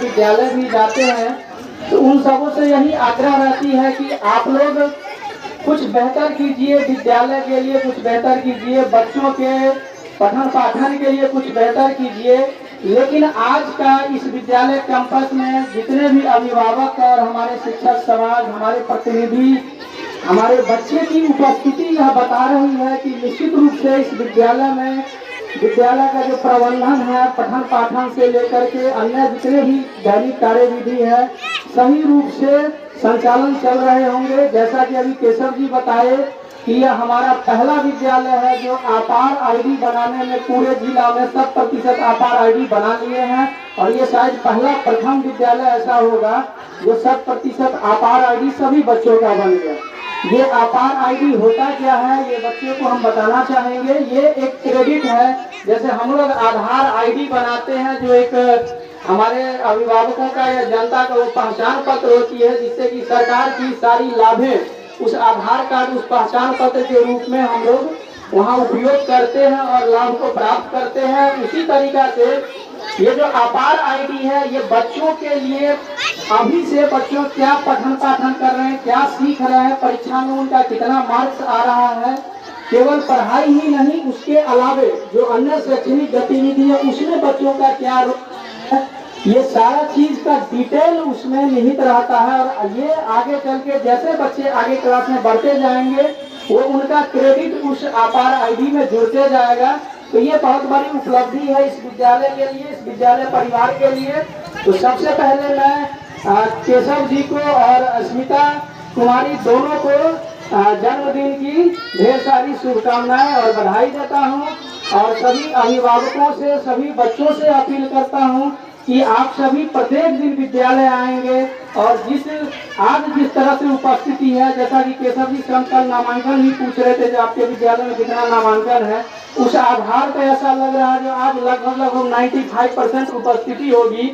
विद्यालय भी जाते हैं, तो उन सबों से यही आग्रह रहती है कि आप लोग कुछ बेहतर कीजिए, विद्यालय के लिए कुछ बेहतर कीजिए, बच्चों के पठन पाठन के लिए कुछ बेहतर कीजिए। लेकिन आज का इस विद्यालय कैंपस में जितने भी अभिभावक और हमारे शिक्षक समाज, हमारे प्रतिनिधि, हमारे बच्चे की उपस्थिति यह बता रही है कि निश्चित रूप से इस विद्यालय में विद्यालय का जो प्रबंधन है, पठन पाठन से लेकर के अन्य जितने भी दैनिक कार्यविधि है, सही रूप से संचालन चल रहे होंगे। जैसा कि अभी केशव जी बताए कि यह हमारा पहला विद्यालय है जो आपार आईडी बनाने में पूरे जिला में 100% आपार आईडी बना लिए हैं, और ये शायद पहला प्रथम विद्यालय ऐसा होगा जो 100% आपार आईडी सभी बच्चों का बन गया। ये आपार आईडी होता क्या है, ये बच्चों को हम बताना चाहेंगे। ये एक क्रेडिट है, जैसे हम लोग आधार आईडी बनाते हैं, जो एक हमारे अभिभावकों का या जनता का वो पहचान पत्र होती है, जिससे कि सरकार की सारी लाभें उस आधार कार्ड, उस पहचान पत्र के रूप में हम लोग वहाँ उपयोग करते हैं और लाभ को प्राप्त करते हैं। उसी तरीका से ये जो आपार आईडी है, ये बच्चों के लिए अभी से बच्चों क्या पठन पाठन कर रहे हैं, क्या सीख रहे हैं, परीक्षा में उनका कितना मार्क्स आ रहा है, केवल पढ़ाई ही नहीं, उसके अलावे जो अन्य शैक्षणिक गतिविधि है उसमें बच्चों का क्या है, ये सारा चीज का डिटेल उसमें निहित रहता है। और ये आगे चल के जैसे बच्चे आगे क्लास में बढ़ते जाएंगे, वो उनका क्रेडिट उस आपार आईडी में जुड़ते जाएगा। तो ये बहुत बड़ी उपलब्धि है इस विद्यालय के लिए, इस विद्यालय परिवार के लिए। तो सबसे पहले मैं केशव जी को और स्मिता कुमारी दोनों को जन्मदिन की ढेर सारी शुभकामनाएं और बधाई देता हूं, और सभी अभिभावकों से, सभी बच्चों से अपील करता हूं कि आप सभी प्रत्येक दिन विद्यालय आएंगे, और आज जिस तरह से उपस्थिति है, जैसा कि केशव जी कल नामांकन भी पूछ रहे थे, जो आपके विद्यालय में कितना नामांकन है, उस आधार पर ऐसा लग रहा है जो आज लगभग 95% उपस्थिति होगी।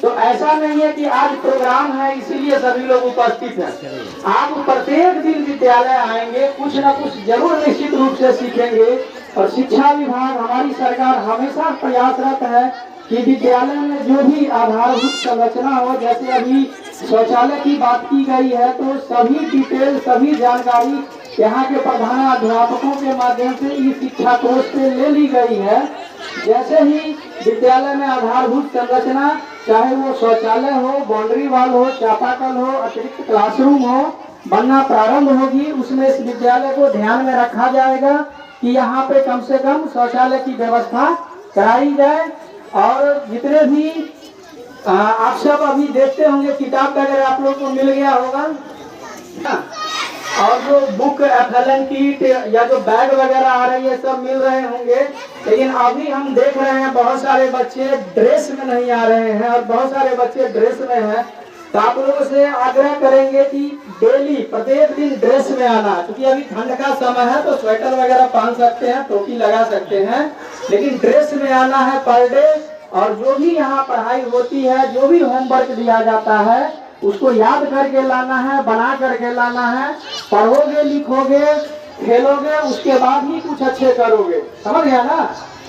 तो ऐसा नहीं है कि आज प्रोग्राम है इसीलिए सभी लोग उपस्थित हैं। आप प्रत्येक दिन विद्यालय आएंगे, कुछ न कुछ जरूर निश्चित रूप से सीखेंगे। और शिक्षा विभाग, हमारी सरकार हमेशा प्रयासरत है कि विद्यालय में जो भी आधारभूत संरचना हो, जैसे अभी शौचालय की बात की गई है, तो सभी डिटेल, सभी जानकारी यहाँ के प्रधानाध्यापकों के माध्यम से ई शिक्षा कोष से ले ली गई है। जैसे ही विद्यालय में आधारभूत संरचना, चाहे वो शौचालय हो, बाउंड्री वाल हो, चापाकल हो, अतिरिक्त क्लासरूम हो, बनना प्रारंभ होगी, उसमें इस विद्यालय को ध्यान में रखा जाएगा कि यहाँ पे कम से कम शौचालय की व्यवस्था कराई जाए। और जितने भी आप सब अभी देखते होंगे, किताब वगैरह आप लोग को मिल गया होगा, और जो बुक, FLN किट या जो बैग वगैरह आ रही है, सब मिल रहे होंगे। लेकिन अभी हम देख रहे हैं बहुत सारे बच्चे ड्रेस में नहीं आ रहे हैं, और बहुत सारे बच्चे ड्रेस में हैं। तो आप लोगों से आग्रह करेंगे कि डेली, प्रत्येक दिन ड्रेस में आना, क्योंकि अभी ठंड का समय है, तो स्वेटर वगैरह पहन सकते हैं, टोपी लगा सकते हैं, लेकिन ड्रेस में आना है पर डे। और जो भी यहाँ पढ़ाई होती है, जो भी होमवर्क दिया जाता है, उसको याद करके लाना है, बना करके लाना है। पढ़ोगे, लिखोगे, खेलोगे, उसके बाद ही कुछ अच्छे करोगे, समझ गया ना।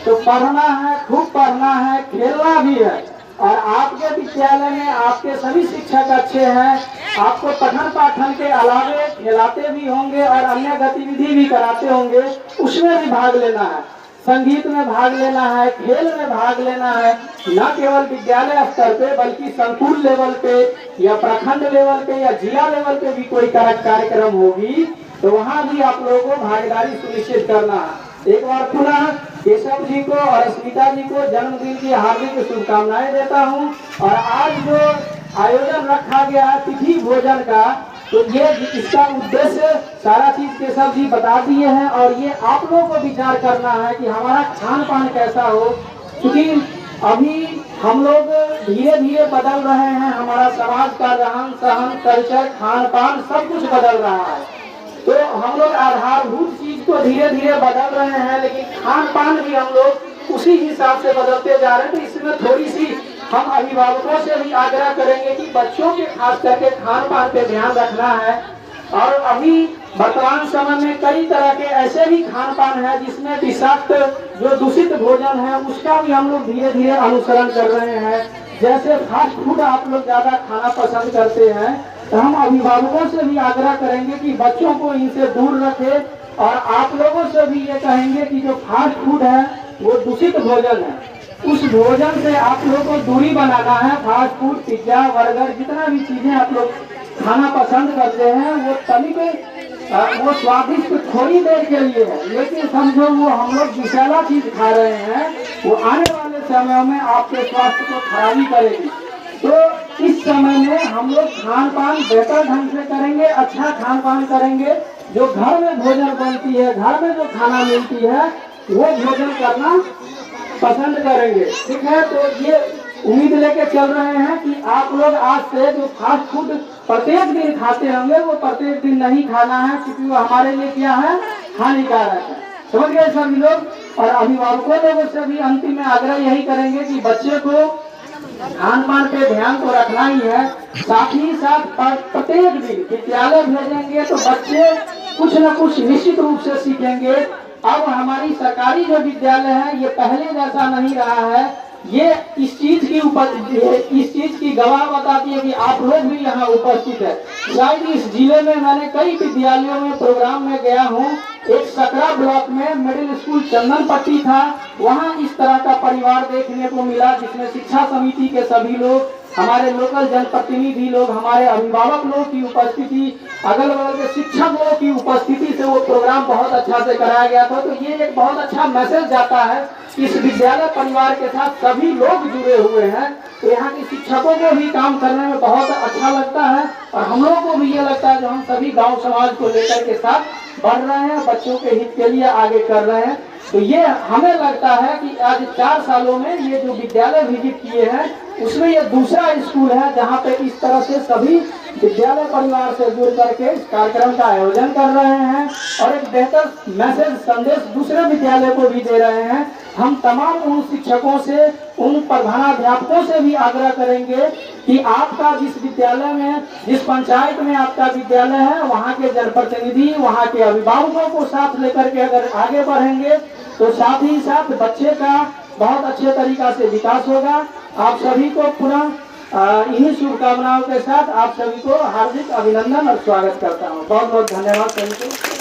तो पढ़ना है, खूब पढ़ना है, खेलना भी है। और आपके विद्यालय में आपके सभी शिक्षक अच्छे हैं, आपको पठन पाठन के अलावे खिलाते भी होंगे और अन्य गतिविधि भी कराते होंगे, उसमें भी भाग लेना है। संगीत में भाग लेना है, खेल में भाग लेना है, न केवल विद्यालय स्तर पे बल्कि संकुल लेवल पे या प्रखंड लेवल पे या जिला लेवल पे भी कोई कार्यक्रम होगी, तो वहाँ भी आप लोगों को भागीदारी सुनिश्चित करना है। एक बार पुनः केशव जी को और स्मिता जी को जन्मदिन की हार्दिक शुभकामनाएं देता हूं। और आज जो आयोजन रखा गया है तिथि भोजन का, तो ये इसका उद्देश्य सारा चीज केशव जी बता दिए हैं, और ये आप लोगों को विचार करना है कि हमारा खान पान कैसा हो, क्योंकि अभी हम लोग धीरे धीरे बदल रहे हैं, हमारा समाज का रहन सहन, कल्चर, खान पान सब कुछ बदल रहा है। तो हम लोग आधारभूत चीज को धीरे धीरे बदल रहे हैं, लेकिन खान पान भी हम लोग उसी हिसाब से बदलते जा रहे हैं। तो इसमें थोड़ी सी हम अभिभावकों से भी आग्रह करेंगे कि बच्चों के खास करके खान पान पे ध्यान रखना है। और अभी वर्तमान समय में कई तरह के ऐसे भी खान पान है जिसमें विषाक्त जो दूषित भोजन है उसका भी हम लोग धीरे धीरे अनुसरण कर रहे हैं। जैसे फास्ट फूड आप लोग ज्यादा खाना पसंद करते हैं, तो हम अभिभावकों से भी आग्रह करेंगे कि बच्चों को इनसे दूर रखें। और आप लोगों से भी ये कहेंगे कि जो फास्ट फूड है वो दूषित भोजन है, उस भोजन से आप लोगों को दूरी बनाना है। फास्ट फूड, पिज्जा, बर्गर, जितना भी चीजें आप लोग खाना पसंद करते हैं वो तली पे वो स्वादिष्ट थोड़ी देर के लिए है, लेकिन समझो वो हम लोग विषैला चीज खा रहे हैं, वो आने वाले समय में आपके स्वास्थ्य को खराबी करेगी। तो इस समय में हम लोग खान पान बेहतर ढंग से करेंगे, अच्छा खान पान करेंगे। जो घर में भोजन बनती है, घर में जो खाना मिलती है, वो भोजन करना पसंद करेंगे। ठीक है, तो ये उम्मीद लेके चल रहे हैं कि आप लोग आज से जो फास्ट फूड प्रत्येक दिन खाते होंगे वो प्रत्येक दिन नहीं खाना है, क्योंकि वो हमारे लिए क्या है, हानिकारक है। समझ गए सभी लोग। और अभिभावकों लोगों से भी अंतिम में आग्रह यही करेंगे कि बच्चे को खान पान पे ध्यान तो रखना ही है, साथ ही साथ प्रत्येक दिन विद्यालय भेजेंगे तो बच्चे कुछ न कुछ निश्चित रूप से सीखेंगे। अब हमारी सरकारी जो विद्यालय है ये पहले जैसा नहीं रहा है। ये इस चीज की गवाह बताती है कि आप लोग भी यहाँ उपस्थित है। शायद इस जिले में मैंने कई विद्यालयों में प्रोग्राम में गया हूँ। एक सकरा ब्लॉक में मिडिल स्कूल चंदन पट्टी था, वहाँ इस तरह का परिवार देखने को मिला, जिसमें शिक्षा समिति के सभी लोग, हमारे लोकल जनप्रतिनिधि लोग, हमारे अभिभावक लोग की उपस्थिति, अगल बगल के शिक्षक लोगों की उपस्थिति से वो प्रोग्राम बहुत अच्छा से कराया गया था। तो ये एक बहुत अच्छा मैसेज जाता है, इस विद्यालय परिवार के साथ सभी लोग जुड़े हुए हैं। तो यहाँ के शिक्षकों को भी काम करने में बहुत अच्छा लगता है, और हम लोगों को भी ये लगता है जो हम सभी गांव समाज को लेकर के साथ बढ़ रहे हैं, बच्चों के हित के लिए आगे कर रहे हैं। तो ये हमें लगता है कि आज 4 सालों में ये जो विद्यालय विजिट किए हैं उसमें ये दूसरा स्कूल है जहाँ पे इस तरह से सभी विद्यालय परिवार से जुड़ करके इस कार्यक्रम का आयोजन कर रहे हैं, और एक बेहतर मैसेज संदेश दूसरे विद्यालय को भी दे रहे हैं। हम तमाम उन शिक्षकों से, उन प्रधानाध्यापकों से भी आग्रह करेंगे कि आपका जिस विद्यालय में, जिस पंचायत में आपका विद्यालय है, वहाँ के जनप्रतिनिधि, वहाँ के अभिभावकों को साथ लेकर के अगर आगे बढ़ेंगे तो साथ ही साथ बच्चे का बहुत अच्छे तरीका से विकास होगा। आप सभी को पुनः इन्हीं शुभकामनाओं के साथ आप सभी को हार्दिक अभिनंदन और स्वागत करता हूँ। बहुत बहुत धन्यवाद सभी को।